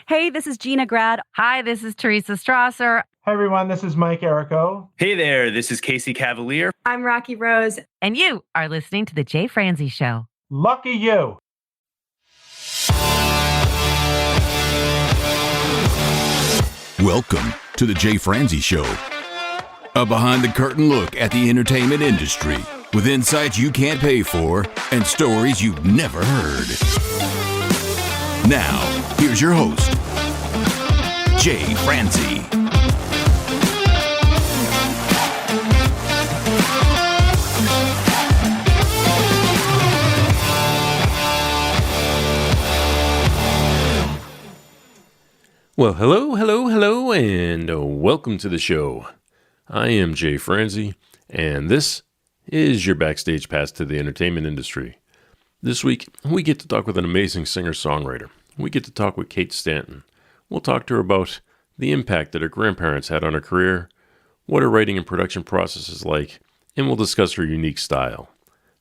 Hey, this is Gina Grad. Hi, this is Teresa Strasser. Hi, everyone. This is Mike Errico. Hey there, this is Casey Cavalier. I'm Rocky Rose. And you are listening to The Jay Franze Show. Lucky you. Welcome to The Jay Franze Show, a behind-the-curtain look at the entertainment industry with insights you can't pay for and stories you've never heard. Now, here's your host, Jay Franze. Well, hello, and welcome to the show. I am Jay Franze, and this is your backstage pass to the entertainment industry. This week, we get to talk with an amazing singer-songwriter. We get to talk with Kate Stanton. We'll talk to her about the impact that her grandparents had on her career, what her writing and production process is like, and we'll discuss her unique style.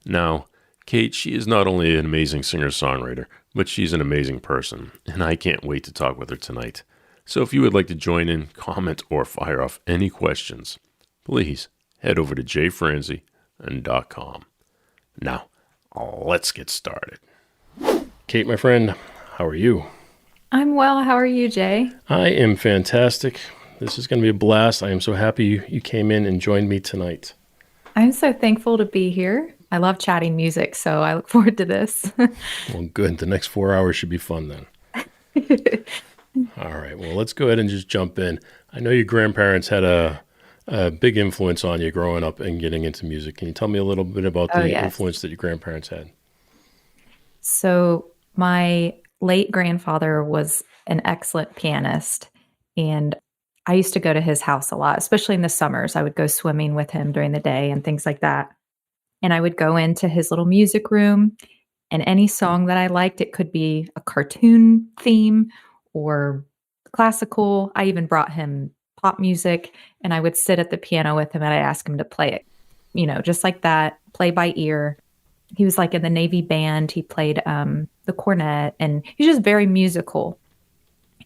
Now, Kate, she is not only an amazing singer-songwriter, but she's an amazing person, and I can't wait to talk with her tonight. So if you would like to join in, comment, or fire off any questions, please head over to jayfranze.com. Now, let's get started. Kate, my friend, how are you? I'm well. How are you, Jay? I am fantastic. This is going to be a blast. I am so happy you came in and joined me tonight. I'm so thankful to be here. I love chatting music, so I look forward to this. Well, good. The next 4 hours should be fun then. All right. Well, let's go ahead and just jump in. I know your grandparents had a big influence on you growing up and getting into music. Can you tell me a little bit about the influence that your grandparents had? So my late grandfather was an excellent pianist, and I used to go to his house a lot, especially in the summers. I would go swimming with him during the day and things like that. And I would go into his little music room, and any song that I liked, it could be a cartoon theme or classical. I even brought him pop music, and I would sit at the piano with him and I'd ask him to play it, just like that, play by ear. He was like in the Navy band. He played the cornet, and he's just very musical.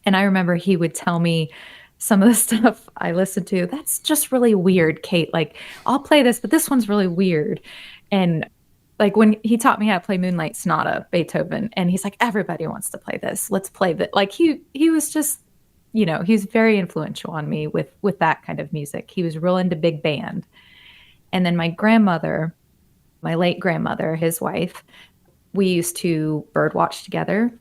And I remember he would tell me some of the stuff I listened to. That's just really weird, Kate. Like, I'll play this, but this one's really weird. And like when he taught me how to play Moonlight Sonata, Beethoven, and he's like, everybody wants to play this. Let's play that. Like he was just, he's very influential on me with that kind of music. He was real into big band. And then my grandmother, my late grandmother, his wife, we used to bird watch together,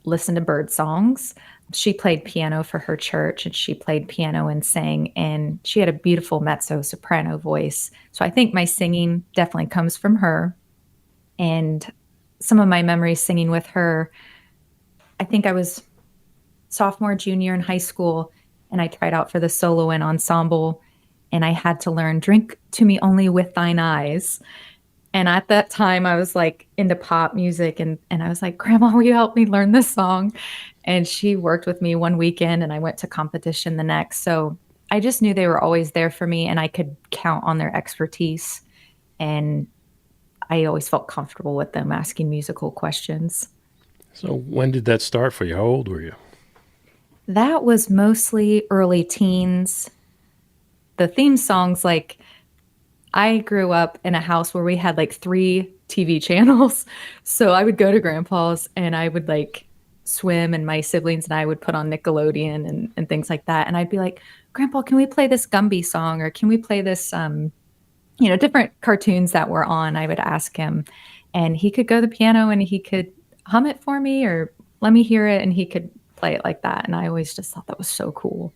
listen to bird songs. She played piano for her church, and she played piano and sang, and she had a beautiful mezzo-soprano voice. So I think my singing definitely comes from her. And some of my memories singing with her, I think I was sophomore, junior in high school, and I tried out for the solo and ensemble, and I had to learn "Drink to Me Only with Thine Eyes." And at that time, I was like into pop music, and I was like, Grandma, will you help me learn this song? And she worked with me one weekend, and I went to competition the next. So I just knew they were always there for me, and I could count on their expertise. And I always felt comfortable with them asking musical questions. So when did that start for you? How old were you? That was mostly early teens. The theme songs, like, I grew up in a house where we had like 3 TV channels. So I would go to Grandpa's and I would like swim, and my siblings and I would put on Nickelodeon and things like that. And I'd be like, Grandpa, can we play this Gumby song? Or can we play this, different cartoons that were on? I would ask him, and he could go to the piano and he could hum it for me or let me hear it, and he could play it like that. And I always just thought that was so cool.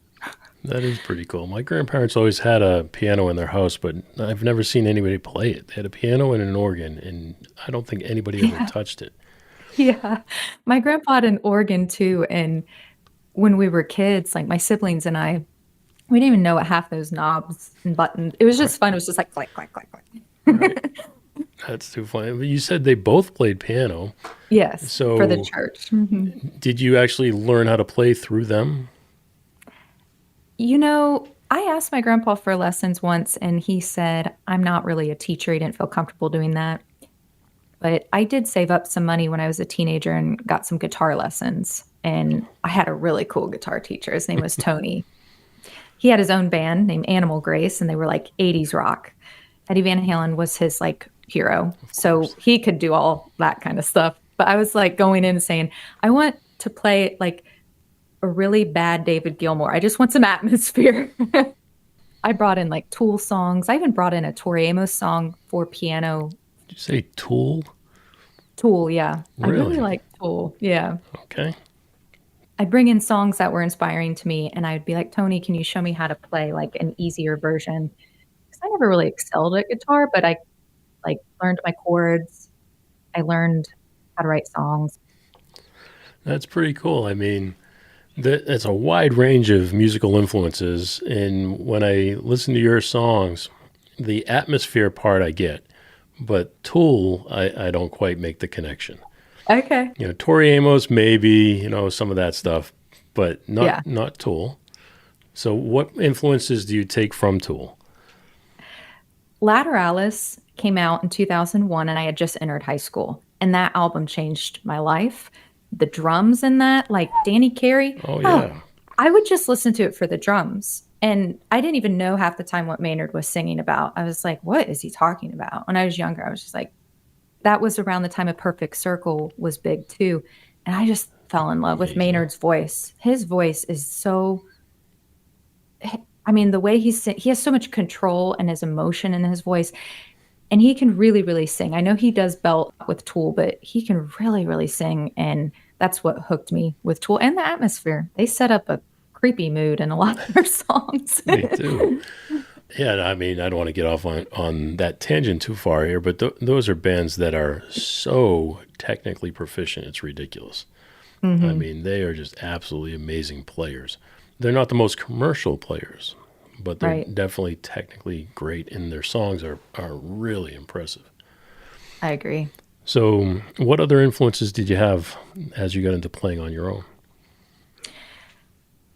That is pretty cool. My grandparents always had a piano in their house, but I've never seen anybody play it. They had a piano and an organ, and I don't think anybody ever touched it. Yeah. My grandpa had an organ too. And when we were kids, like my siblings and I, we didn't even know what half those knobs and buttons. It was just fun. It was just like click, click, click, click. Right. That's too funny. But you said they both played piano. Yes, so for the church. Mm-hmm. Did you actually learn how to play through them? I asked my grandpa for lessons once, and he said, I'm not really a teacher. He didn't feel comfortable doing that. But I did save up some money when I was a teenager and got some guitar lessons. And I had a really cool guitar teacher. His name was Tony. He had his own band named Animal Grace, and they were like 80s rock. Eddie Van Halen was his like hero. So he could do all that kind of stuff. But I was like going in and saying, I want to play like a really bad David Gilmour. I just want some atmosphere. I brought in like Tool songs. I even brought in a Tori Amos song for piano. Did you say Tool? Tool, yeah. Really? I really like Tool, yeah. Okay. I'd bring in songs that were inspiring to me, and I'd be like, Tony, can you show me how to play like an easier version? Because I never really excelled at guitar, but I like learned my chords. I learned how to write songs. That's pretty cool. I mean, it's a wide range of musical influences. And when I listen to your songs, the atmosphere part I get, but Tool, I don't quite make the connection. Okay. You know, Tori Amos, maybe, you know, some of that stuff, but not Tool. So what influences do you take from Tool? Lateralis came out in 2001, and I had just entered high school. And that album changed my life. The drums in that, like Danny Carey. Oh, yeah. I would just listen to it for the drums. And I didn't even know half the time what Maynard was singing about. I was like, what is he talking about? When I was younger, I was just like, that was around the time A Perfect Circle was big too. And I just fell in love with Maynard's voice. His voice is so, I mean, the way he has so much control and his emotion in his voice. And he can really, really sing. I know he does belt with Tool, but he can really, really sing. And that's what hooked me with Tool and the atmosphere. They set up a creepy mood in a lot of their songs. Me too. Yeah, I mean, I don't want to get off on that tangent too far here, but those are bands that are so technically proficient, it's ridiculous. Mm-hmm. I mean, they are just absolutely amazing players. They're not the most commercial players, but they're definitely technically great, and their songs are really impressive. I agree. So what other influences did you have as you got into playing on your own?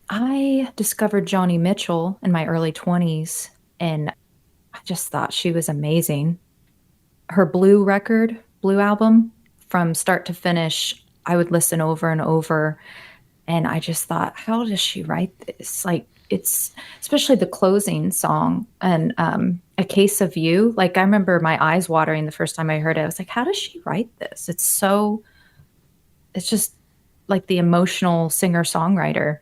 I discovered Joni Mitchell in my early 20s, and I just thought she was amazing. Her Blue album, from start to finish, I would listen over and over, and I just thought, how does she write this? Like, it's especially the closing song and A Case of You. Like, I remember my eyes watering the first time I heard it. I was like, how does she write this? It's just like the emotional singer-songwriter.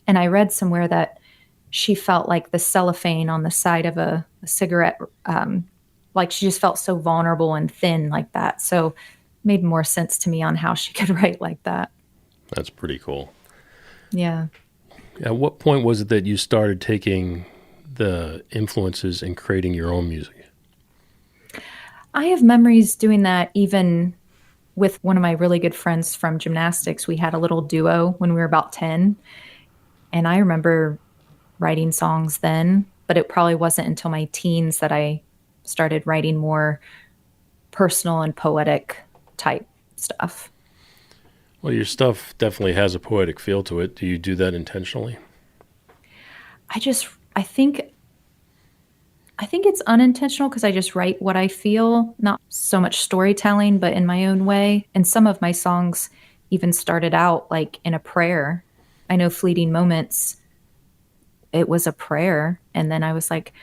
And I read somewhere that she felt like the cellophane on the side of a cigarette, like she just felt so vulnerable and thin like that. So it made more sense to me on how she could write like that. That's pretty cool. Yeah. At what point was it that you started taking the influences and creating your own music? I have memories doing that even with one of my really good friends from gymnastics. We had a little duo when we were about 10. And I remember writing songs then, but it probably wasn't until my teens that I started writing more personal and poetic type stuff. Well, your stuff definitely has a poetic feel to it. Do you do that intentionally? I think it's unintentional because I just write what I feel, not so much storytelling, but in my own way. And some of my songs even started out like in a prayer. I know Fleeting Moments, it was a prayer. And then I was like,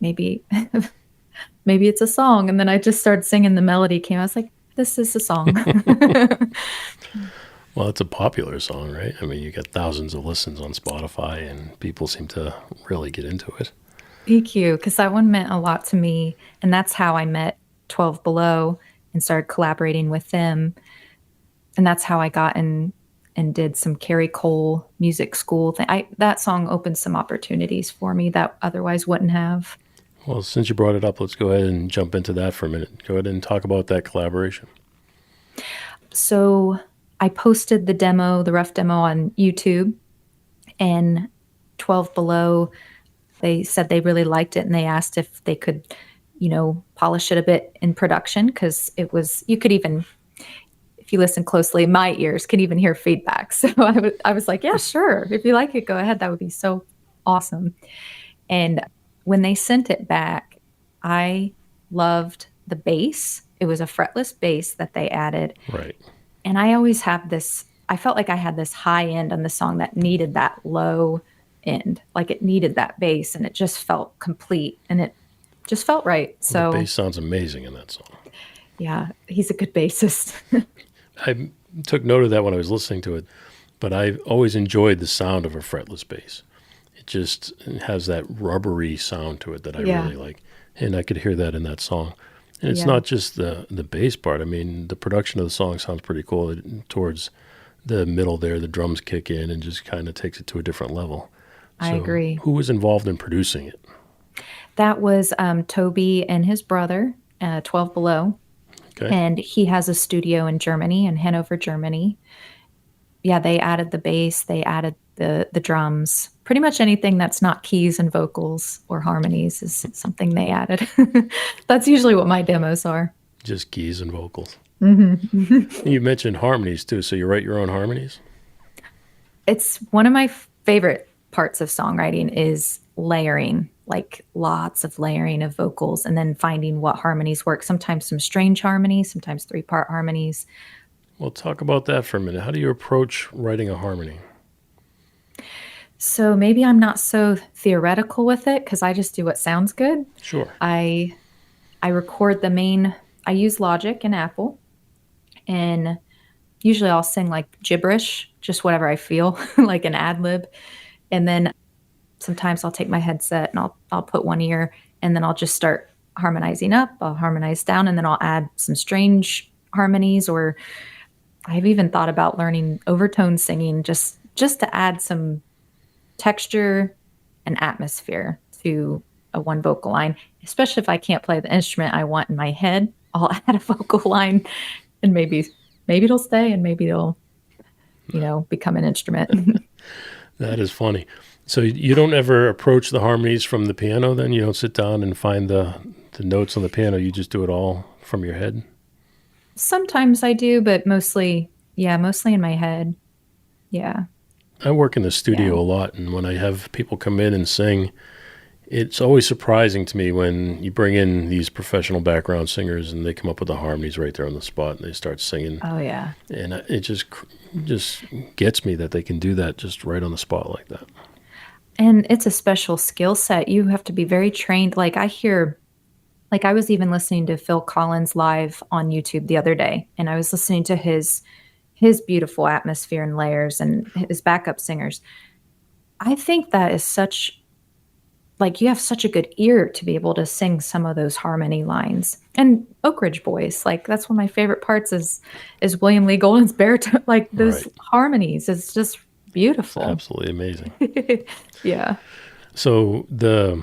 maybe it's a song. And then I just started singing, the melody came. I was like, this is a song. Well, it's a popular song, right? I mean, you get thousands of listens on Spotify and people seem to really get into it. Thank you, because that one meant a lot to me. And that's how I met 12 Below and started collaborating with them. And that's how I got in and did some Carrie Cole music school thing. That song opened some opportunities for me that otherwise wouldn't have. Well, since you brought it up, let's go ahead and jump into that for a minute. Go ahead and talk about that collaboration. So I posted the rough demo on YouTube, and 12 Below, they said they really liked it, and they asked if they could, polish it a bit in production, because you could even, if you listen closely, my ears can even hear feedback. So I was like, yeah, sure. If you like it, go ahead. That would be so awesome. And when they sent it back, I loved the bass. it was a fretless bass that they added. Right. And I always have this, I felt like I had this high end on the song that needed that low end. Like it needed that bass, and it just felt complete, and it just felt right. So The bass sounds amazing in that song. yeah, he's a good bassist. I took note of that when I was listening to it, but I always enjoyed the sound of a fretless bass. It just has that rubbery sound to it that I really like. And I could hear that in that song. And it's not just the bass part. I mean, the production of the song sounds pretty cool. Towards the middle there, the drums kick in and just kind of takes it to a different level. I agree. Who was involved in producing it? That was Toby and his brother, 12 Below. Okay. And he has a studio in Germany, in Hanover, Germany. Yeah, they added the bass, they added the drums. Pretty much anything that's not keys and vocals or harmonies is something they added. That's usually what my demos are. Just keys and vocals. Mm-hmm. You mentioned harmonies too, so you write your own harmonies? It's one of my favorite parts of songwriting is layering, like lots of layering of vocals and then finding what harmonies work. Sometimes some strange harmonies, sometimes 3-part harmonies. Well, talk about that for a minute. How do you approach writing a harmony? So maybe I'm not so theoretical with it because I just do what sounds good. Sure. I record the main, I use Logic and Apple, and usually I'll sing like gibberish, just whatever I feel, like an ad lib. And then sometimes I'll take my headset and I'll put one ear and then I'll just start harmonizing up, I'll harmonize down, and then I'll add some strange harmonies, or I've even thought about learning overtone singing just to add some texture and atmosphere to a one vocal line, especially if I can't play the instrument I want in my head. I'll add a vocal line and maybe it'll stay and maybe it'll, become an instrument. That is funny. So you don't ever approach the harmonies from the piano then? You don't sit down and find the notes on the piano. You just do it all from your head? Sometimes I do, but mostly in my head. Yeah. I work in the studio a lot, and when I have people come in and sing, it's always surprising to me when you bring in these professional background singers and they come up with the harmonies right there on the spot and they start singing. Oh, yeah. And it just gets me that they can do that just right on the spot like that. And it's a special skill set. You have to be very trained. Like I was even listening to Phil Collins live on YouTube the other day, and I was listening to his beautiful atmosphere and layers and his backup singers. I think that is you have such a good ear to be able to sing some of those harmony lines. And Oak Ridge Boys, like that's one of my favorite parts is William Lee Golden's baritone, like those harmonies. It's just beautiful. It's absolutely amazing. Yeah. So the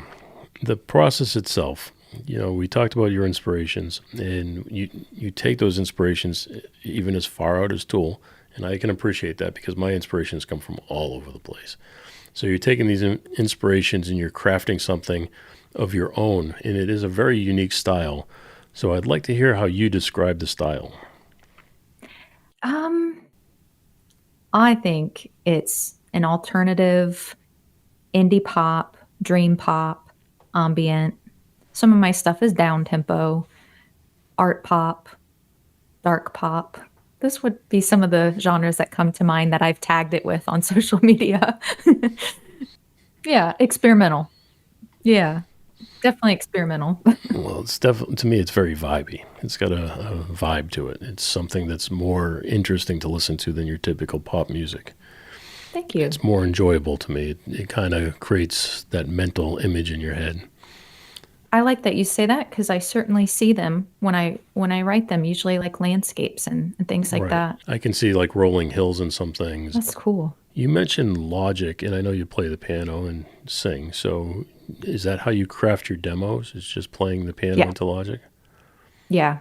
process itself, we talked about your inspirations, and you take those inspirations even as far out as Tool, and I can appreciate that because my inspirations come from all over the place. So you're taking these inspirations and you're crafting something of your own, and it is a very unique style. So I'd like to hear how you describe the style. I think it's an alternative indie pop, dream pop, ambient. Some of my stuff is down tempo, art pop, dark pop. This would be some of the genres that come to mind that I've tagged it with on social media. Yeah, experimental. Yeah, definitely experimental. Well, it's definitely, to me, it's very vibey. It's got a vibe to it. It's something that's more interesting to listen to than your typical pop music. Thank you. It's more enjoyable to me. It kind of creates that mental image in your head. I like that you say that because I certainly see them when I write them, usually like landscapes and things like that. I can see like rolling hills and some things. That's cool. You mentioned Logic, and I know you play the piano and sing. So is that how you craft your demos? It's just playing the piano into Logic? Yeah.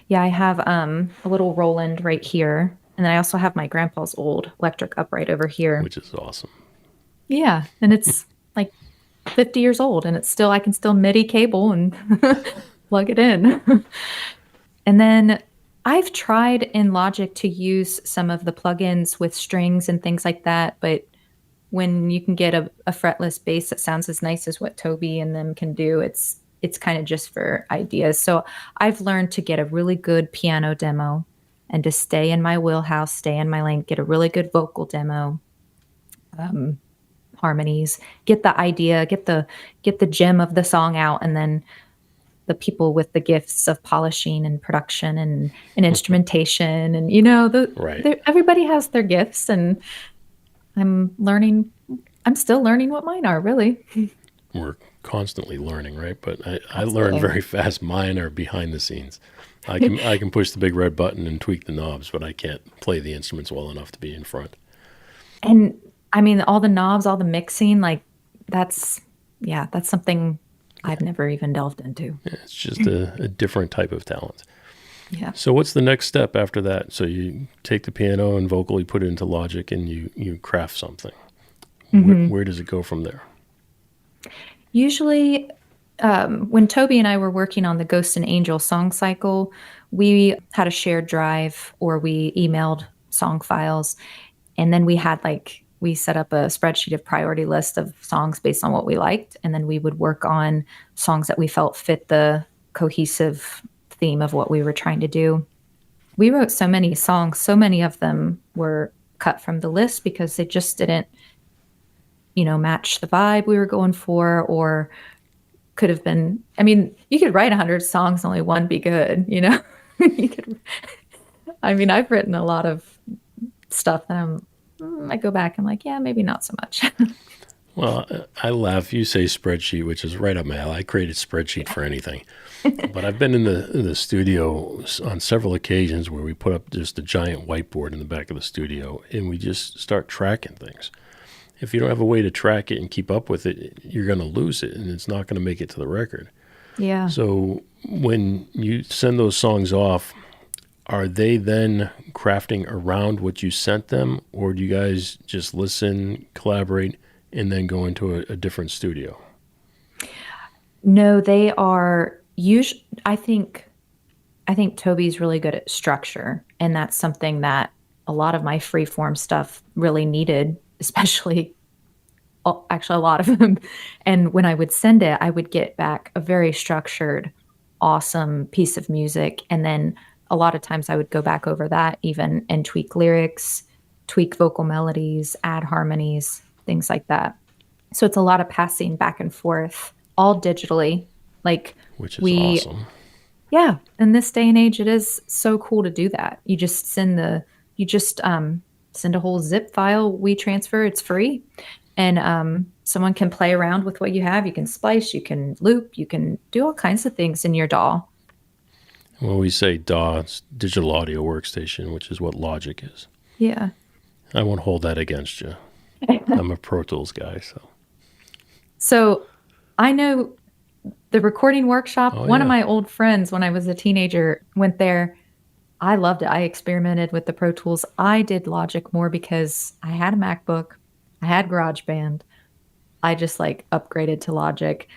Yeah, I have a little Roland right here. And then I also have my grandpa's old electric upright over here. Which is awesome. Yeah. And it's like 50 years old, and I can still MIDI cable and plug it in. And then I've tried in Logic to use some of the plugins with strings and things like that, but when you can get a fretless bass that sounds as nice as what Toby and them can do, it's it's kind of just for ideas. So I've learned to get a really good piano demo and to stay in my wheelhouse, stay in my lane, get a really good vocal demo, harmonies, get the idea, get the gem of the song out, and then the people with the gifts of polishing and production and instrumentation, and everybody has their gifts, and I'm still learning what mine are, really. We're constantly learning, right? But I learn very fast. Mine are behind the scenes. I can push the big red button and tweak the knobs, but I can't play the instruments well enough to be in front. And I mean, all the knobs, all the mixing, like that's something I've never even delved into. Yeah, it's just a different type of talent. Yeah. So what's the next step after that? So you take the piano and vocal, you put it into Logic, and you craft something. Where does it go from there? Usually, when Toby and I were working on the Ghost and Angel song cycle, we had a shared drive, or we emailed song files, and then we set up a spreadsheet of priority list of songs based on what we liked, and then we would work on songs that we felt fit the cohesive theme of what we were trying to do. We wrote so many songs, so many of them were cut from the list because they just didn't, match the vibe we were going for, or could have been, you could write 100 songs, only one be good, I've written a lot of stuff that I go back and like, yeah, maybe not so much. Well, I laugh. You say spreadsheet, which is right up my alley. I create a spreadsheet for anything. But I've been in the studio on several occasions where we put up just a giant whiteboard in the back of the studio, and we just start tracking things. If you don't have a way to track it and keep up with it, you're going to lose it, and it's not going to make it to the record. Yeah. So when you send those songs off, are they then crafting around what you sent them, or do you guys just listen, collaborate, and then go into a different studio? No, they are usually, I think Toby's really good at structure, and that's something that a lot of my freeform stuff really needed, especially actually a lot of them. And when I would send it, I would get back a very structured, awesome piece of music. And then a lot of times I would go back over that even and tweak lyrics, tweak vocal melodies, add harmonies, things like that. So it's a lot of passing back and forth, all digitally. Which is awesome. Yeah. In this day and age, it is so cool to do that. You just send a whole zip file. We transfer. It's free. And someone can play around with what you have. You can splice, you can loop, you can do all kinds of things in your DAW. Well, we say DAWs, digital audio workstation, which is what Logic is. Yeah. I won't hold that against you. I'm a Pro Tools guy, so. So I know the recording workshop. One of my old friends, when I was a teenager, went there. I loved it. I experimented with the Pro Tools. I did Logic more because I had a MacBook. I had GarageBand. I just upgraded to Logic.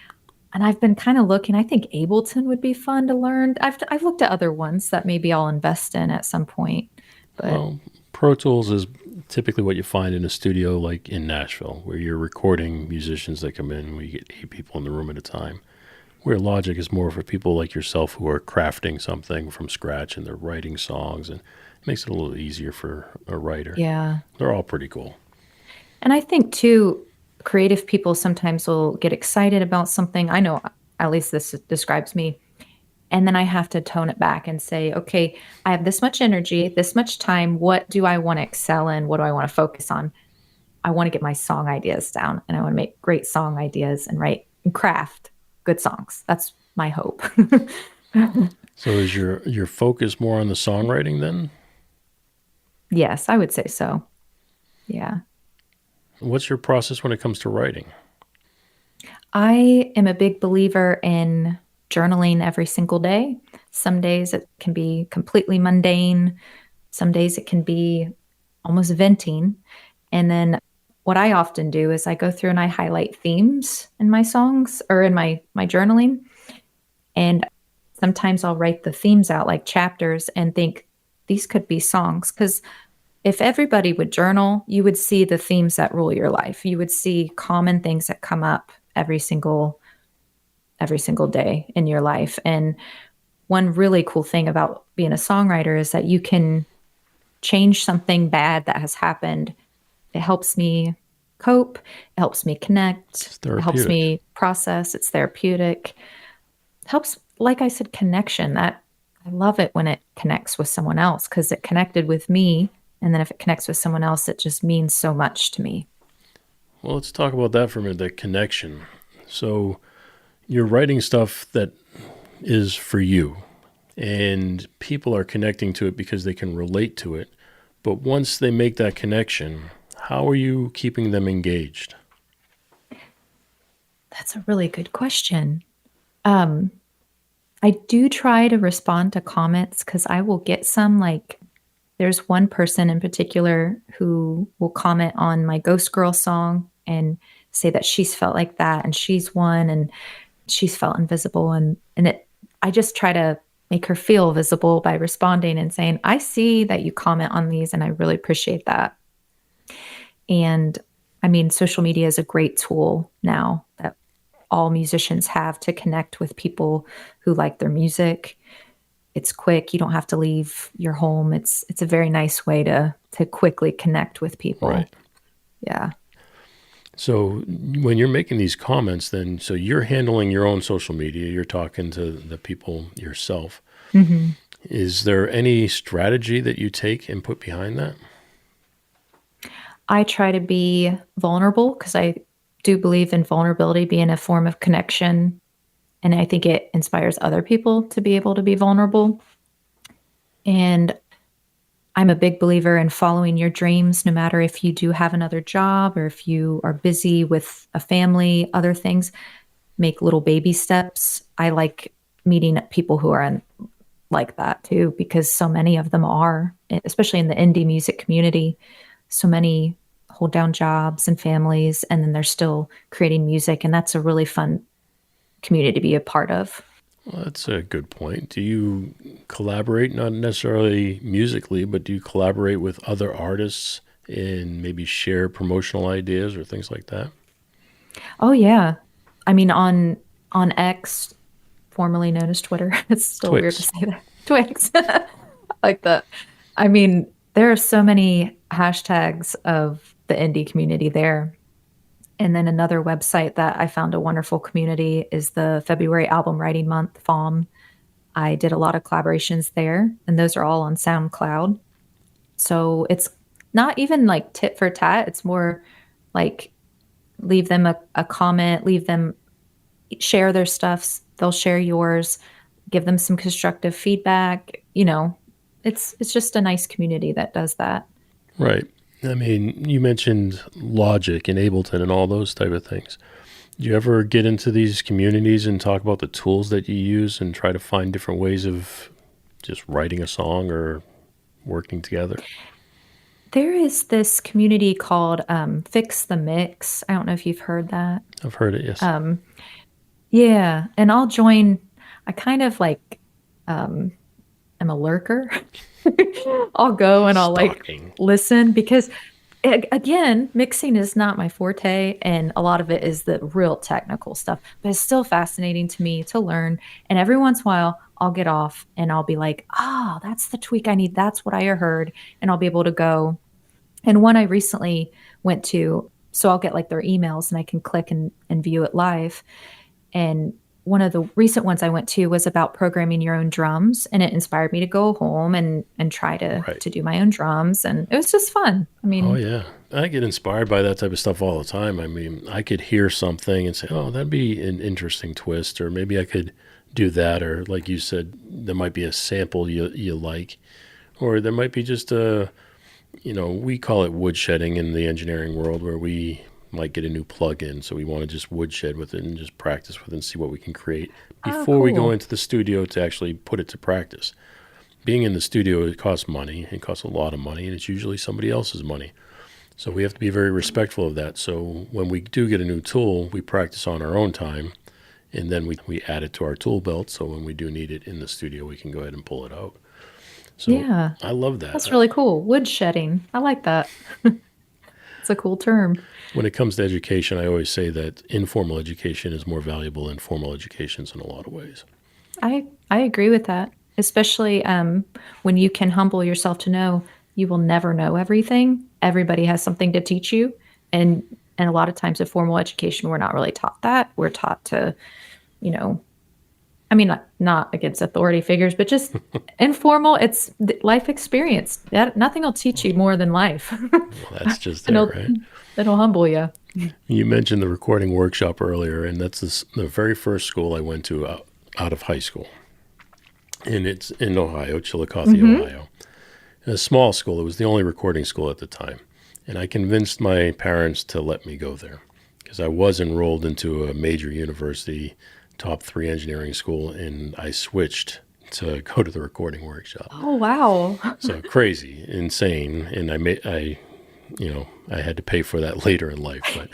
And I've been kind of looking. I think Ableton would be fun to learn. I've looked at other ones that maybe I'll invest in at some point. But Pro Tools is typically what you find in a studio like in Nashville, where you're recording musicians that come in. We get 8 people in the room at a time. Where Logic is more for people like yourself who are crafting something from scratch and they're writing songs, and it makes it a little easier for a writer. Yeah. They're all pretty cool. And I think, too, creative people sometimes will get excited about something. I know, at least this describes me. And then I have to tone it back and say, okay, I have this much energy, this much time. What do I want to excel in? What do I want to focus on? I want to get my song ideas down, and I want to make great song ideas and write and craft good songs. That's my hope. So is your focus more on the songwriting then? Yes, I would say so. Yeah. What's your process when it comes to writing? I am a big believer in journaling every single day. Some days it can be completely mundane. Some days it can be almost venting. And then what I often do is I go through and I highlight themes in my songs or in my journaling. And sometimes I'll write the themes out like chapters and think these could be songs. Because if everybody would journal, you would see the themes that rule your life. You would see common things that come up every single every single day in your life. And one really cool thing about being a songwriter is that you can change something bad that has happened. It helps me cope. It helps me connect. It helps me process. It's therapeutic. It helps, like I said, connection. That I love it when it connects with someone else because it connected with me. And then if it connects with someone else, it just means so much to me. Well, let's talk about that for a minute, that connection. So you're writing stuff that is for you, and people are connecting to it because they can relate to it. But once they make that connection, how are you keeping them engaged? That's a really good question. I do try to respond to comments because I will get some, like, there's one person in particular who will comment on my Ghost Girl song and say that she's felt like that and she's one and she's felt invisible. And I just try to make her feel visible by responding and saying, I see that you comment on these and I really appreciate that. And I mean, social media is a great tool now that all musicians have to connect with people who like their music. It's quick. You don't have to leave your home. It's a very nice way to quickly connect with people. Right. Yeah. So when you're making these comments, then, so you're handling your own social media, you're talking to the people yourself. Mm-hmm. Is there any strategy that you take and put behind that? I try to be vulnerable because I do believe in vulnerability being a form of connection. And I think it inspires other people to be able to be vulnerable. And I'm a big believer in following your dreams, no matter if you do have another job or if you are busy with a family, other things. Make little baby steps. I like meeting people who are like that too, because so many of them are, especially in the indie music community. So many hold down jobs and families, and then they're still creating music. And that's a really fun community to be a part of. Well, that's a good point. Do you collaborate, not necessarily musically, but do you collaborate with other artists and maybe share promotional ideas or things like that? Oh yeah. I mean, on X, formerly known as Twitter, it's still Twix. weird to say that. Twix. Like that. I mean, there are so many hashtags of the indie community there. And then another website that I found a wonderful community is the February Album Writing Month, FALM. I did a lot of collaborations there, and those are all on SoundCloud. So it's not even like tit for tat. It's more like leave them a comment, leave them share their stuff. They'll share yours, give them some constructive feedback. You know, it's just a nice community that does that. Right. I mean, you mentioned Logic and Ableton and all those type of things. Do you ever get into these communities and talk about the tools that you use and try to find different ways of just writing a song or working together? There is this community called Fix the Mix. I don't know if you've heard that. I've heard it, yes. Yeah, and I'll join. I kind of like am a lurker. I'll go and I'll like listen because again, mixing is not my forte and a lot of it is the real technical stuff, but it's still fascinating to me to learn. And every once in a while I'll get off and I'll be like, that's the tweak I need. That's what I heard. And I'll be able to go. And one I recently went to, so I'll get like their emails and I can click and view it live. And one of the recent ones I went to was about programming your own drums, and it inspired me to go home and try to do my own drums. And it was just fun. I mean, oh yeah, I get inspired by that type of stuff all the time. I mean, I could hear something and say, oh, that'd be an interesting twist, or maybe I could do that. Or like you said, there might be a sample you like, or there might be just we call it woodshedding in the engineering world, where we might get a new plug-in, so we want to just woodshed with it and just practice with it and see what we can create before we go into the studio to actually put it to practice. Being in the studio, it costs money. It costs a lot of money, and it's usually somebody else's money. So we have to be very respectful of that. So when we do get a new tool, we practice on our own time, and then we add it to our tool belt, so when we do need it in the studio, we can go ahead and pull it out. So yeah, I love that. That's really cool. Wood shedding. I like that. It's a cool term. When it comes to education, I always say that informal education is more valuable than formal educations in a lot of ways. I agree with that, especially when you can humble yourself to know you will never know everything. Everybody has something to teach you. And a lot of times in formal education, we're not really taught that. We're taught to, I mean, not against authority figures, but just informal. It's life experience. Nothing will teach you more than life. Well, that's just it, right? It'll humble you. You mentioned the recording workshop earlier, and that's the very first school I went to out of high school. And it's in Ohio, Chillicothe, Ohio. A small school. It was the only recording school at the time. And I convinced my parents to let me go there because I was enrolled into a major university, top 3 engineering school, and I switched to go to the recording workshop. Oh, wow. So crazy, insane. And I had to pay for that later in life. But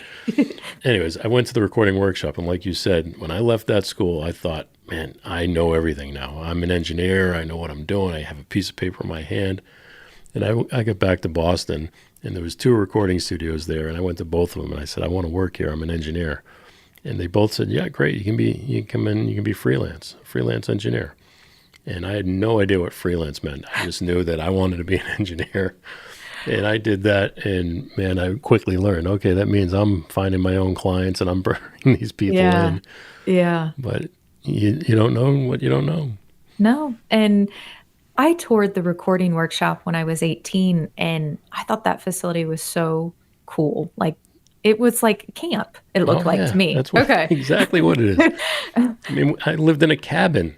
anyways, I went to the recording workshop. And like you said, when I left that school, I thought, man, I know everything now. I'm an engineer. I know what I'm doing. I have a piece of paper in my hand. And I got back to Boston, and there was 2 recording studios there. And I went to both of them, and I said, I want to work here. I'm an engineer. And they both said, yeah, great. You can come in, you can be freelance engineer. And I had no idea what freelance meant. I just knew that I wanted to be an engineer. And I did that, and man, I quickly learned, okay, that means I'm finding my own clients and I'm bringing these people in. Yeah. But you don't know what you don't know. No. And I toured the recording workshop when I was 18, and I thought that facility was so cool. Like, it was like camp, it looked to me. That's exactly what it is. I mean, I lived in a cabin.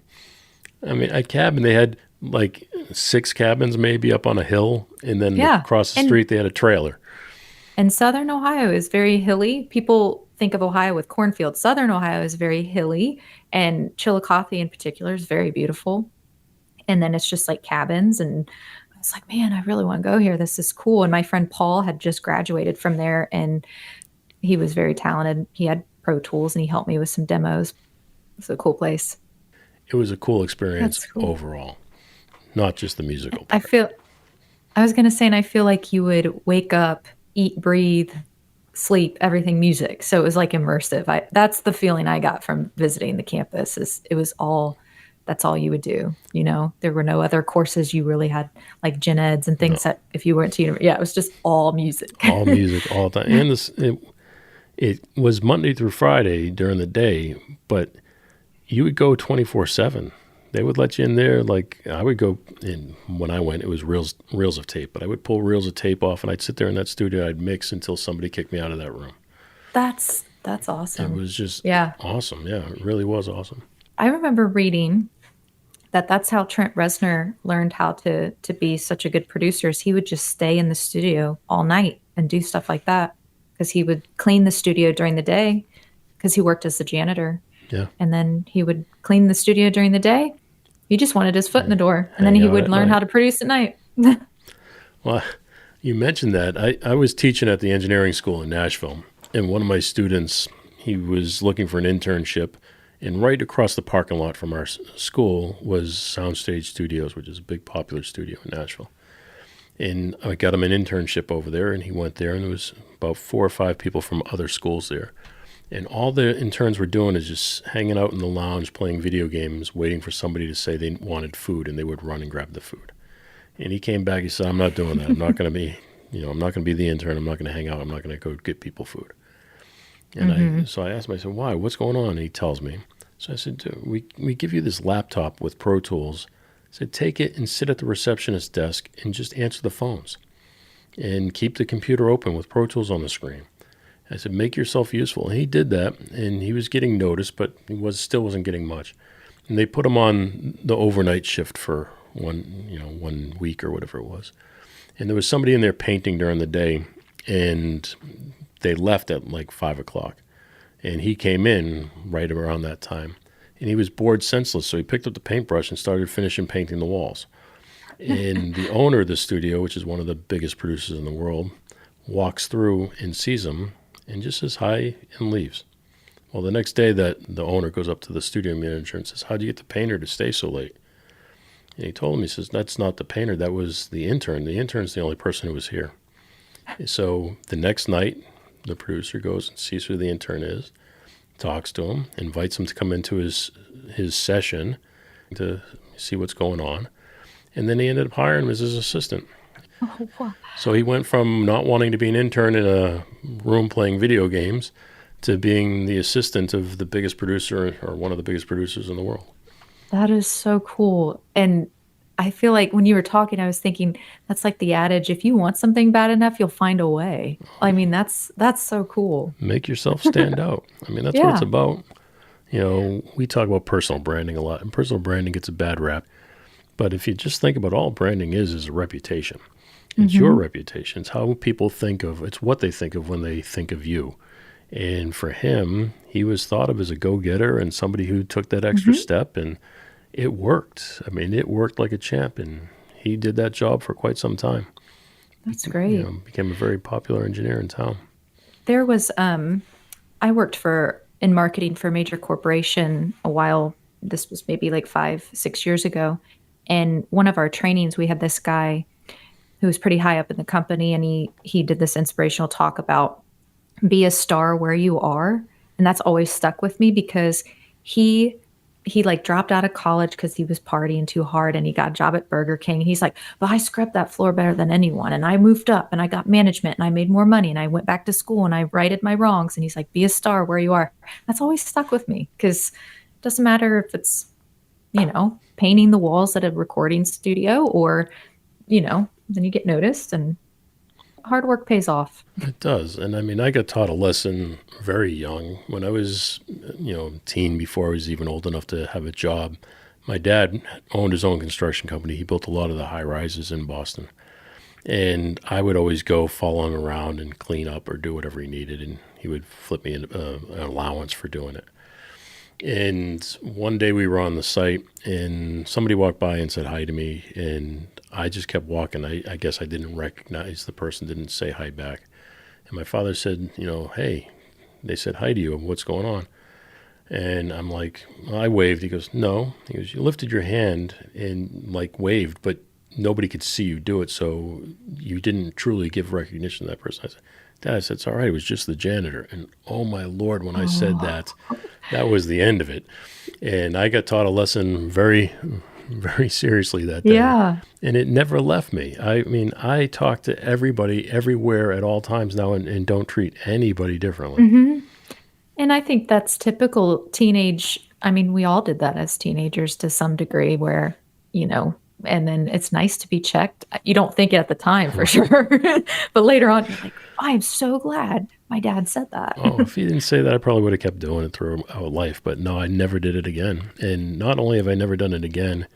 They had like 6 cabins maybe up on a hill, and then across the street they had a trailer. And Southern Ohio is very hilly. People think of Ohio with cornfields. Southern Ohio is very hilly, and Chillicothe in particular is very beautiful. And then it's just like cabins, and I was like, man, I really want to go here. This is cool. And my friend Paul had just graduated from there, and he was very talented. He had Pro Tools, and he helped me with some demos. It's a cool place. It was a cool experience overall, not just the musical part. I was going to say, and I feel like you would wake up, eat, breathe, sleep, everything music. So it was like immersive. That's the feeling I got from visiting the campus. That's all you would do. There were no other courses. You really had like gen eds and things that if you went to university, it was just all music. All music, all the time. And it was Monday through Friday during the day, but you would go 24/7. They would let you in there. Like I would go in when I went, it was reels of tape, but I would pull reels of tape off and I'd sit there in that studio. I'd mix until somebody kicked me out of that room. That's awesome. It was just awesome. Yeah, it really was awesome. I remember reading that's how Trent Reznor learned how to be such a good producer. He would just stay in the studio all night and do stuff like that because he would clean the studio during the day because he worked as the janitor. Yeah. And then he would clean the studio during the day. He just wanted his foot in the door. And then he would learn how to produce at night. Well, you mentioned that. I was teaching at the engineering school in Nashville. And one of my students, he was looking for an internship. And right across the parking lot from our school was Soundstage Studios, which is a big popular studio in Nashville. And I got him an internship over there. And he went there. And there was about 4 or 5 people from other schools there. And all the interns were doing is just hanging out in the lounge, playing video games, waiting for somebody to say they wanted food, and they would run and grab the food. And he came back, he said, I'm not doing that. I'm not going to be, I'm not going to be the intern. I'm not going to hang out. I'm not going to go get people food. And so I asked him, I said, why? What's going on? And he tells me. So I said, we give you this laptop with Pro Tools. I said, take it and sit at the receptionist's desk and just answer the phones. And keep the computer open with Pro Tools on the screen. I said, make yourself useful. And he did that, and he was getting noticed, but he still wasn't getting much. And they put him on the overnight shift for 1 week or whatever it was. And there was somebody in there painting during the day, and they left at like 5 o'clock. And he came in right around that time, and he was bored senseless. So he picked up the paintbrush and started finishing painting the walls. And the owner of the studio, which is one of the biggest producers in the world, walks through and sees him and just says hi and leaves. Well, the next day that the owner goes up to the studio manager and says, how'd you get the painter to stay so late? And he told him, he says, that's not the painter. That was the intern. The intern's the only person who was here. So the next night, the producer goes and sees who the intern is, talks to him, invites him to come into his session to see what's going on. And then he ended up hiring him as his assistant. Oh, wow. So he went from not wanting to be an intern in a room playing video games to being the assistant of the biggest producer or one of the biggest producers in the world. That is so cool. And I feel like when you were talking, I was thinking that's like the adage, if you want something bad enough, you'll find a way. I mean, that's so cool. Make yourself stand out. I mean, that's what it's about. You know, we talk about personal branding a lot, and personal branding gets a bad rap. But if you just think about all branding is a reputation. It's your reputation. It's how people think of, it's what they think of when they think of you. And for him, he was thought of as a go-getter and somebody who took that extra step, and it worked. I mean, it worked like a champ, and he did that job for quite some time. That's great. You know, became a very popular engineer in town. There was, I worked in marketing for a major corporation a while. This was maybe like 5-6 years ago. And one of our trainings, we had this guy who was pretty high up in the company, and he did this inspirational talk about be a star where you are. And that's always stuck with me because he like dropped out of college because he was partying too hard, and he got a job at Burger King. And he's like, but I scrubbed that floor better than anyone. And I moved up and I got management and I made more money and I went back to school and I righted my wrongs. And he's like, be a star where you are. That's always stuck with me because it doesn't matter if it's, you know, painting the walls at a recording studio or, you know, then you get noticed, and hard work pays off. It does. And I mean, I got taught a lesson very young. When I was, you know, teen, before I was even old enough to have a job, my dad owned his own construction company. He built a lot of the high rises in Boston. And I would always go follow him around and clean up or do whatever he needed. And he would flip me an allowance for doing it. And one day we were on the site and somebody walked by and said hi to me, and I just kept walking. I guess I didn't recognize the person, didn't say hi back. And my father said, you know, hey, they said hi to you. What's going on? And I'm like, well, I waved. He goes, no. He goes, you lifted your hand and like waved, but nobody could see you do it. So you didn't truly give recognition to that person. I said, Dad, I said, it's all right. It was just the janitor. And oh my Lord, when I said that, that was the end of it. And I got taught a lesson very, very seriously that day. Yeah. And it never left me. I mean, I talk to everybody everywhere at all times now and don't treat anybody differently. And I think that's typical teenage. I mean, we all did that as teenagers to some degree where, you know, and then it's nice to be checked. You don't think it at the time for sure. But later on, you're like, I'm so glad my dad said that. Oh, if he didn't say that, I probably would have kept doing it throughout life. But no, I never did it again. And not only have I never done it again,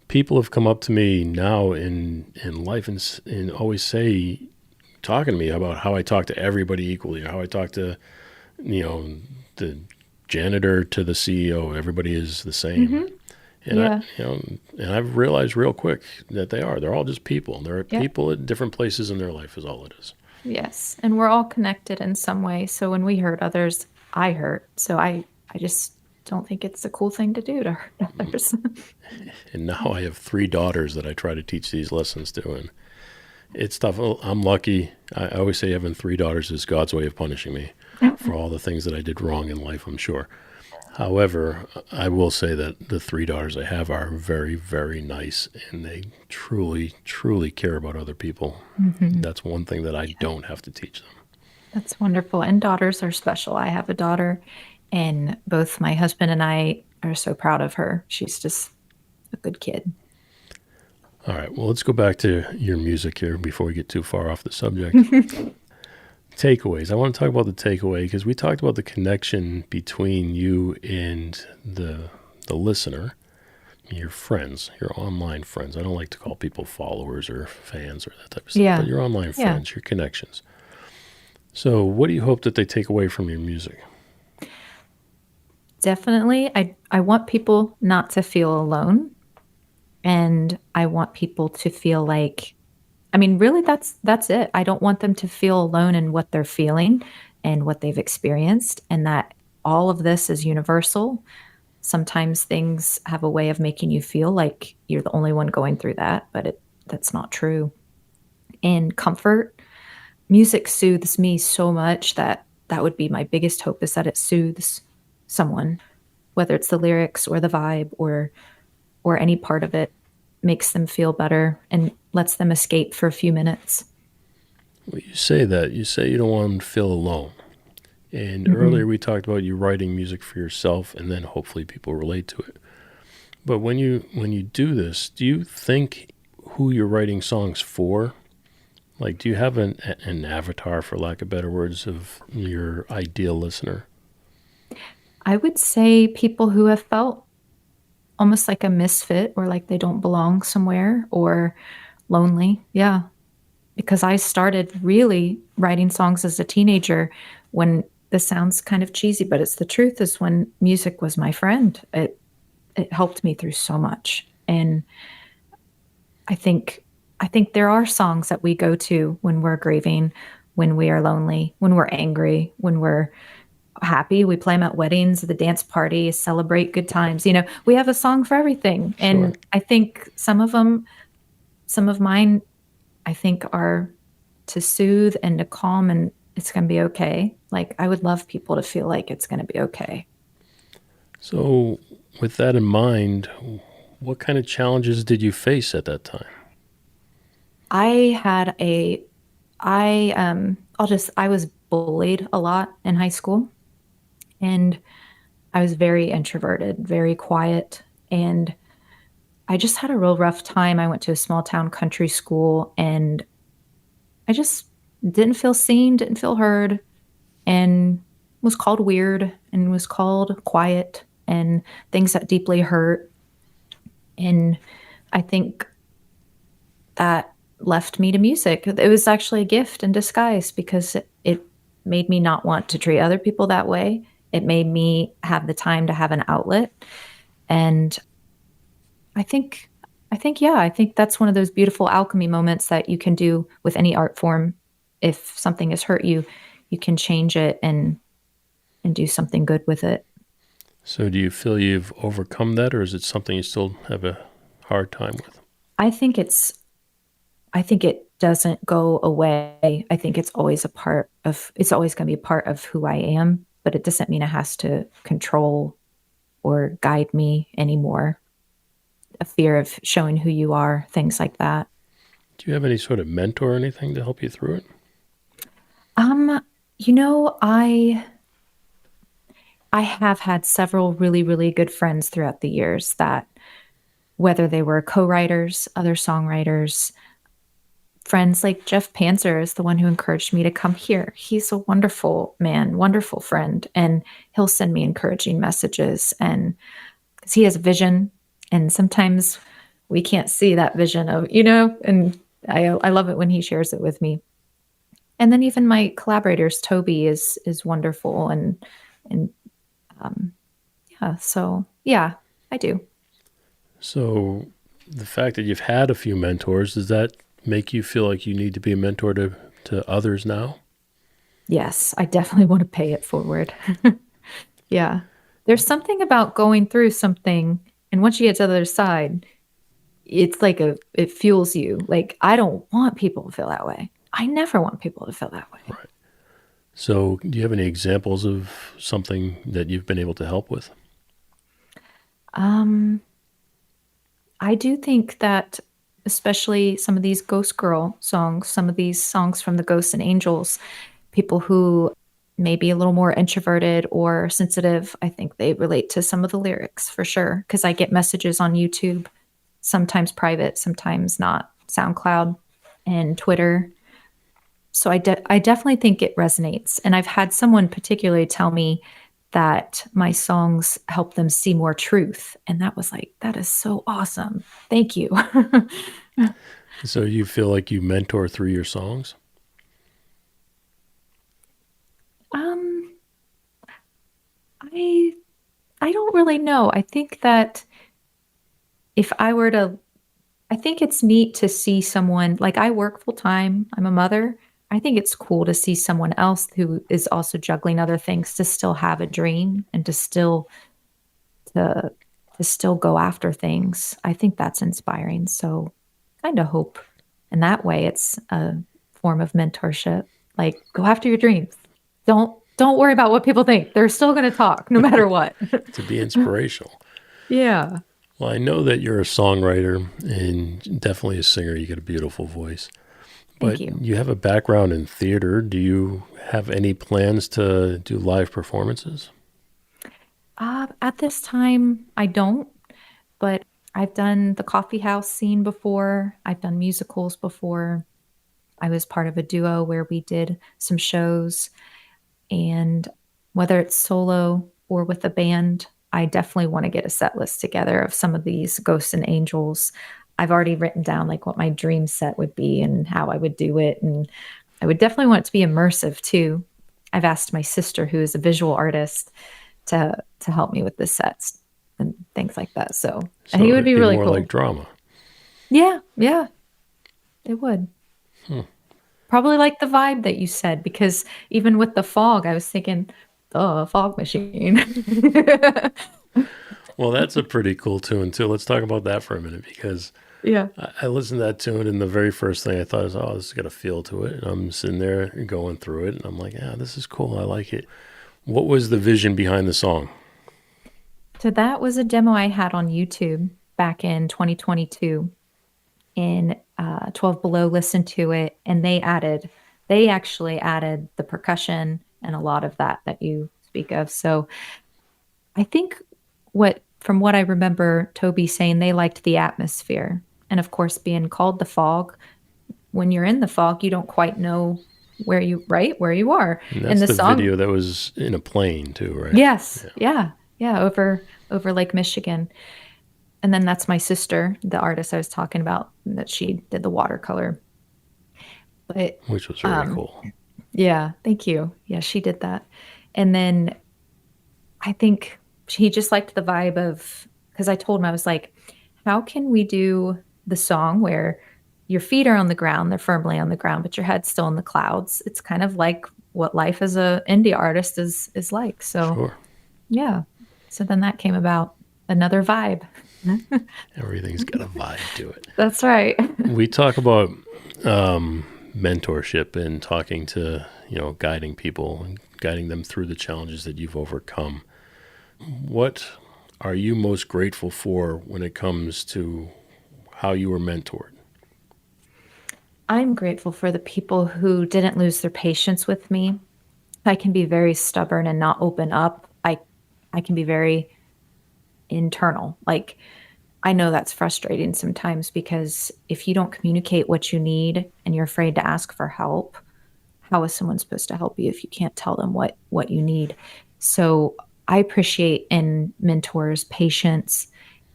people have come up to me now in life and always say, talking to me about how I talk to everybody equally, or how I talk to, you know, the janitor to the CEO. Everybody is the same. And and I've realized real quick that they're all just people. There are people at different places in their life is all it is. Yes. And we're all connected in some way. So when we hurt others, I hurt. So I just don't think it's a cool thing to do to hurt others. And now I have 3 daughters that I try to teach these lessons to. And it's tough. I'm lucky. I always say having 3 daughters is God's way of punishing me for all the things that I did wrong in life, I'm sure. However, I will say that the 3 daughters I have are very, very nice, and they truly, truly care about other people. That's one thing that I don't have to teach them. That's wonderful. And daughters are special. I have a daughter, and both my husband and I are so proud of her. She's just a good kid. All right. Well, let's go back to your music here before we get too far off the subject. Takeaways. I want to talk about the takeaway because we talked about the connection between you and the listener, your friends, your online friends. I don't like to call people followers or fans or that type of stuff, but your online friends, your connections. So what do you hope that they take away from your music? Definitely. I want people not to feel alone, and I want people to feel like, I mean, really, that's it. I don't want them to feel alone in what they're feeling and what they've experienced, and that all of this is universal. Sometimes things have a way of making you feel like you're the only one going through that, but that's not true. And comfort, music soothes me so much that that would be my biggest hope, is that it soothes someone, whether it's the lyrics or the vibe or any part of it, makes them feel better and lets them escape for a few minutes. Well, you say that. You say you don't want them to feel alone. And earlier we talked about you writing music for yourself and then hopefully people relate to it. But when you do this, do you think who you're writing songs for? Like, do you have an avatar, for lack of better words, of your ideal listener? I would say people who have felt almost like a misfit, or like they don't belong somewhere, or lonely. Yeah. Because I started really writing songs as a teenager when, this sounds kind of cheesy, but it's the truth, is when music was my friend. It helped me through so much. And I think there are songs that we go to when we're grieving, when we are lonely, when we're angry, when we're happy. We play them at weddings, the dance party, celebrate good times. We have a song for everything. Sure. And I think some of mine, I think, are to soothe and to calm, and it's going to be okay. Like, I would love people to feel like it's going to be okay. So with that in mind, what kind of challenges did you face at that time? I was bullied a lot in high school, and I was very introverted, very quiet, and I just had a real rough time. I went to a small town country school, and I just didn't feel seen, didn't feel heard, and was called weird and was called quiet and things that deeply hurt. And I think that left me to music. It was actually a gift in disguise, because it made me not want to treat other people that way. It made me have the time to have an outlet. And I think that's one of those beautiful alchemy moments that you can do with any art form. If something has hurt you, you can change it and do something good with it. So do you feel you've overcome that, or is it something you still have a hard time with? I think it doesn't go away. I think it's always going to be a part of who I am, but it doesn't mean it has to control or guide me anymore. A fear of showing who you are, things like that. Do you have any sort of mentor or anything to help you through it? I have had several really, really good friends throughout the years that, whether they were co-writers, other songwriters, friends like Jeff Panzer is the one who encouraged me to come here. He's a wonderful man, wonderful friend, and he'll send me encouraging messages, and because he has a vision, and sometimes we can't see that vision and I love it when he shares it with me. And then even my collaborators, Toby is wonderful, and yeah, I do. So the fact that you've had a few mentors, does that make you feel like you need to be a mentor to others now? Yes, I definitely want to pay it forward. Yeah. There's something about going through something, and once you get to the other side, it's like it fuels you. Like, I don't want people to feel that way. I never want people to feel that way. Right. So do you have any examples of something that you've been able to help with? I do think that, especially some of these Ghost Girl songs, some of these songs from the Ghosts and Angels, people who may be a little more introverted or sensitive, I think they relate to some of the lyrics for sure. Because I get messages on YouTube, sometimes private, sometimes not, SoundCloud and Twitter. So I definitely think it resonates. And I've had someone particularly tell me that my songs help them see more truth. And that was like, that is so awesome. Thank you. So you feel like you mentor through your songs? I don't really know. I think that I think it's neat to see someone, like, I work full time, I'm a mother. I think it's cool to see someone else who is also juggling other things to still have a dream and to still go after things. I think that's inspiring. So kind of hope in that way it's a form of mentorship. Like, go after your dreams. Don't worry about what people think. They're still going to talk no matter what. To be inspirational. Yeah. Well, I know that you're a songwriter and definitely a singer. You got a beautiful voice. But Thank you. have a background in theater. Do you have any plans to do live performances? At this time, I don't, but I've done the coffee house scene before. I've done musicals before. I was part of a duo where we did some shows. And whether it's solo or with a band, I definitely want to get a set list together of some of these ghosts and angels. I've already written down like what my dream set would be and how I would do it. And I would definitely want it to be immersive too. I've asked my sister, who is a visual artist, to help me with the sets and things like that. So I think it would be really more cool. like drama. Yeah, it would. Probably like the vibe that you said, because even with the fog, I was thinking, oh, a fog machine. Well, that's a pretty cool tune too. Let's talk about that for a minute, because Yeah. I listened to that tune and the very first thing I thought is, oh, this has got a feel to it. And I'm sitting there going through it and I'm like, yeah, this is cool. I like it. What was the vision behind the song? So that was a demo I had on YouTube back in 2022. And 12 Below listened to it, and they actually added the percussion and a lot of that you speak of. So I think from what I remember Toby saying, they liked the atmosphere. And of course, being called the fog, when you're in the fog, you don't quite know where you are. And that's in the song, video that was in a plane too, right? Yes. Yeah. Over Lake Michigan. And then that's my sister, the artist I was talking about, that she did the watercolor. But Which was really cool. yeah, thank you. Yeah, she did that. And then I think he just liked the vibe of, because I told him, I was like, how can we do the song where your feet are on the ground, they're firmly on the ground, but your head's still in the clouds? It's kind of like what life as a indie artist is like. So Sure. Yeah. So then that came about, another vibe. Everything's got a vibe to it. That's right. We talk about mentorship and talking to, guiding people and guiding them through the challenges that you've overcome. What are you most grateful for when it comes to how you were mentored? I'm grateful for the people who didn't lose their patience with me. I can be very stubborn and not open up. I can be very internal. Like, I know that's frustrating sometimes, because if you don't communicate what you need and you're afraid to ask for help, how is someone supposed to help you if you can't tell them what you need? So I appreciate in mentors patience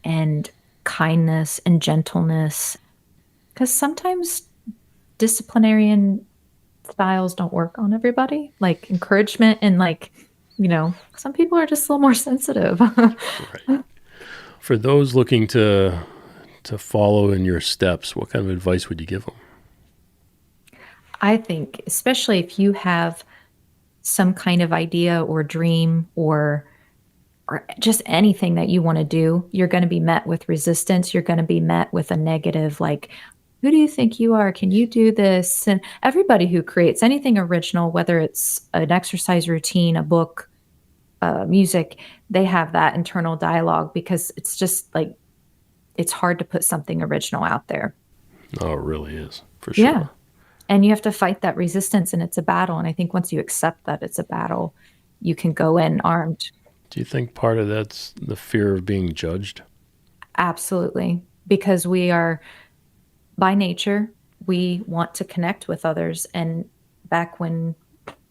and kindness and gentleness, because sometimes disciplinarian styles don't work on everybody. Like encouragement and some people are just a little more sensitive. Right. For those looking to follow in your steps, what kind of advice would you give them? I think, especially if you have some kind of idea or dream or just anything that you want to do, you're going to be met with resistance. You're going to be met with a negative, like, who do you think you are? Can you do this? And everybody who creates anything original, whether it's an exercise routine, a book, music, they have that internal dialogue, because it's just like, it's hard to put something original out there. Oh, it really is, for sure. Yeah. And you have to fight that resistance, and it's a battle. And I think once you accept that it's a battle, you can go in armed. Do you think part of that's the fear of being judged? Absolutely. Because we are, by nature, we want to connect with others. And back when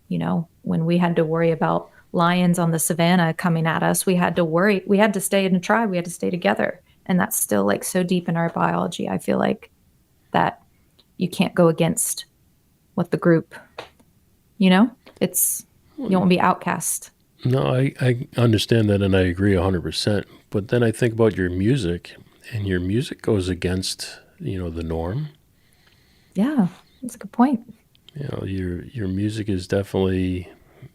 we had to worry about lions on the savannah coming at us, we had to stay in a tribe, we had to stay together. And that's still like so deep in our biology. I feel like that you can't go against what the group, you won't be outcast. No, I understand that, and I agree 100%. But then I think about your music, and your music goes against, the norm. Yeah, that's a good point. Your music is definitely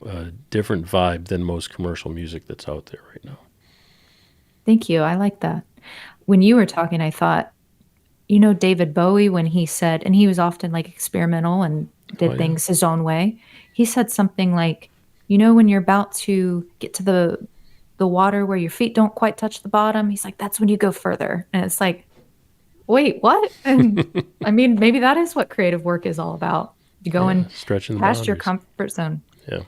a different vibe than most commercial music that's out there right now. Thank you. I like that. When you were talking, I thought, David Bowie, when he said, and he was often like experimental and did things his own way. He said something like, when you're about to get to the water where your feet don't quite touch the bottom, he's like, that's when you go further. And it's like, wait, what? And I mean, maybe that is what creative work is all about. You go and stretching the past your boundaries. comfort zone. Yeah.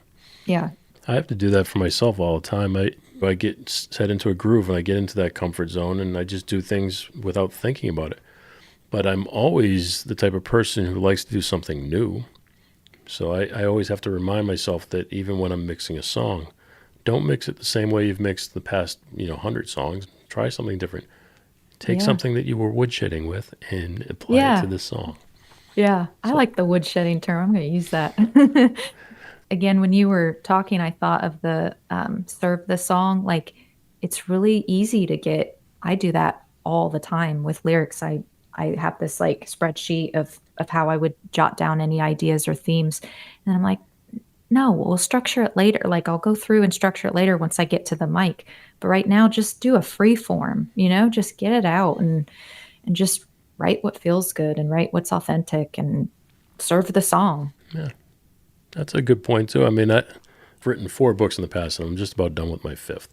Yeah. I have to do that for myself all the time. I get set into a groove and I get into that comfort zone and I just do things without thinking about it. But I'm always the type of person who likes to do something new. So I always have to remind myself that even when I'm mixing a song, don't mix it the same way you've mixed the past, 100 songs. Try something different. Take something that you were woodshedding with and apply it to this song. Yeah. I like the woodshedding term. I'm going to use that. Again, when you were talking, I thought of the serve the song. Like, it's really easy to get. I do that all the time with lyrics. I have this like spreadsheet of how I would jot down any ideas or themes. And I'm like, no, we'll structure it later. Like, I'll go through and structure it later once I get to the mic. But right now, just do a free form, just get it out and just write what feels good and write what's authentic and serve the song. Yeah, that's a good point too. I mean, I've written 4 books in the past and I'm just about done with my 5th.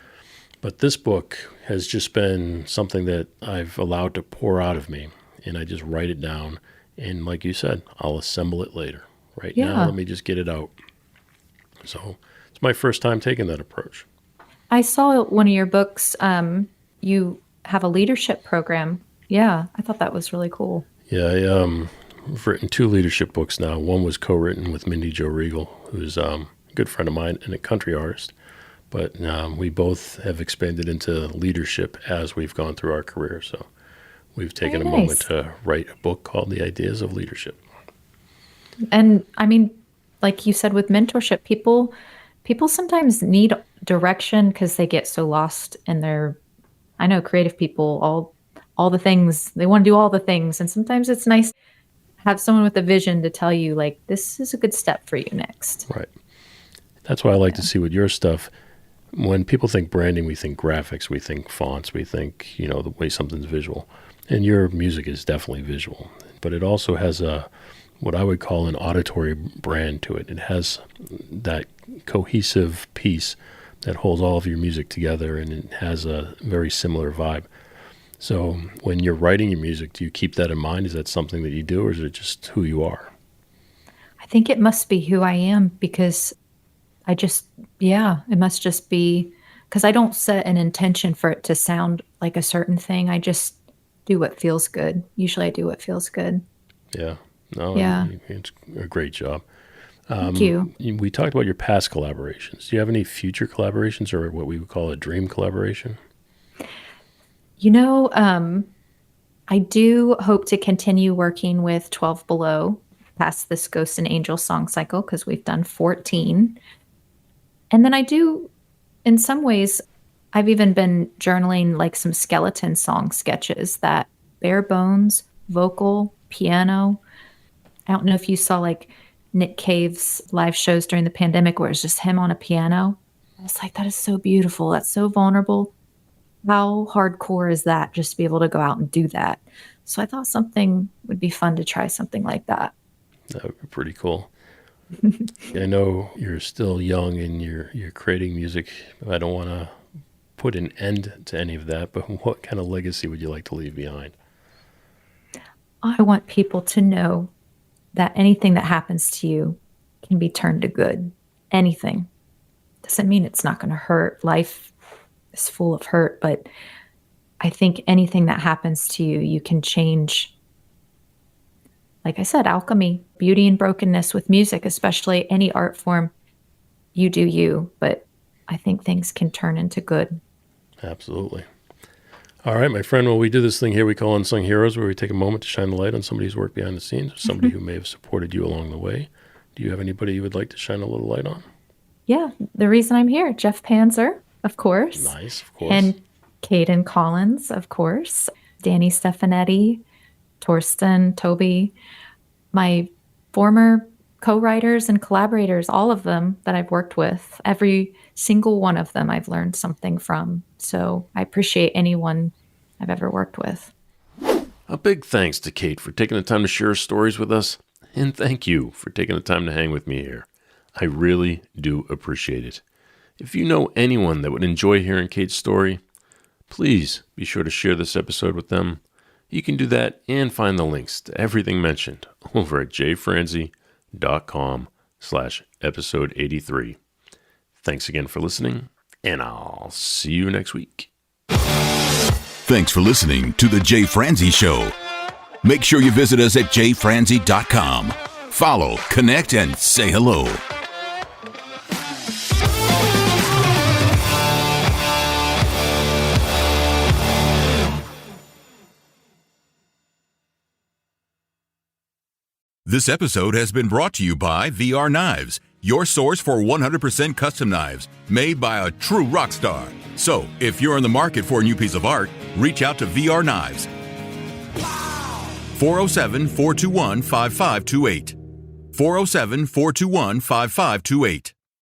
But this book has just been something that I've allowed to pour out of me. And I just write it down. And like you said, I'll assemble it later. Right now, let me just get it out. So it's my first time taking that approach. I saw one of your books. You have a leadership program. Yeah, I thought that was really cool. Yeah, I've written 2 leadership books now. One was co-written with Mindy Jo Regal, who's a good friend of mine and a country artist. But we both have expanded into leadership as we've gone through our career. So we've taken a moment to write a book called The Ideas of Leadership. And I mean, like you said, with mentorship, people sometimes need direction because they get so lost in I know creative people, all the things, they want to do all the things. And sometimes it's nice to have someone with a vision to tell you, like, this is a good step for you next. Right. That's why I like to see with your stuff. When people think branding, we think graphics, we think fonts, we think, the way something's visual. And your music is definitely visual. But it also has what I would call an auditory brand to it. It has that cohesive piece that holds all of your music together, and it has a very similar vibe. So when you're writing your music, do you keep that in mind? Is that something that you do, or is it just who you are? I think it must be who I am because it must just be, because I don't set an intention for it to sound like a certain thing. I just do what feels good. Usually I do what feels good. Yeah. No, it's a great job. Thank you. We talked about your past collaborations. Do you have any future collaborations or what we would call a dream collaboration? I do hope to continue working with 12 Below past this Ghost and Angel song cycle because we've done 14. And then I do, in some ways, I've even been journaling like some skeleton song sketches that bare bones, vocal, piano. I don't know if you saw like Nick Cave's live shows during the pandemic where it's just him on a piano. I was like, that is so beautiful. That's so vulnerable. How hardcore is that just to be able to go out and do that? So I thought something would be fun to try something like that. That would be pretty cool. I know you're still young and you're creating music. I don't want to put an end to any of that, but what kind of legacy would you like to leave behind? I want people to know that anything that happens to you can be turned to good. Anything. Doesn't mean it's not going to hurt. Life is full of hurt, but I think anything that happens to you, you can change. Like I said, alchemy, beauty and brokenness with music, especially any art form, you do you, but I think things can turn into good. Absolutely. All right, my friend. Well, we do this thing here we call Unsung Heroes, where we take a moment to shine the light on somebody's work behind the scenes, somebody who may have supported you along the way. Do you have anybody you would like to shine a little light on? Yeah, the reason I'm here, Jeff Panzer, of course. Nice, of course. And Caden Collins, of course. Danny Stefanetti, Torsten, Toby, my former co-writers and collaborators, all of them that I've worked with, every single one of them I've learned something from. So I appreciate anyone I've ever worked with. A big thanks to Kate for taking the time to share her stories with us, and thank you for taking the time to hang with me here. I really do appreciate it. If you know anyone that would enjoy hearing Kate's story, please be sure to share this episode with them. You can do that and find the links to everything mentioned over at jayfranze.com/episode 83. Thanks again for listening, and I'll see you next week. Thanks for listening to The Jay Franze Show. Make sure you visit us at jayfranze.com. Follow, connect, and say hello. This episode has been brought to you by VR Knives, your source for 100% custom knives made by a true rock star. So, if you're in the market for a new piece of art, reach out to VR Knives. 407-421-5528. 407-421-5528.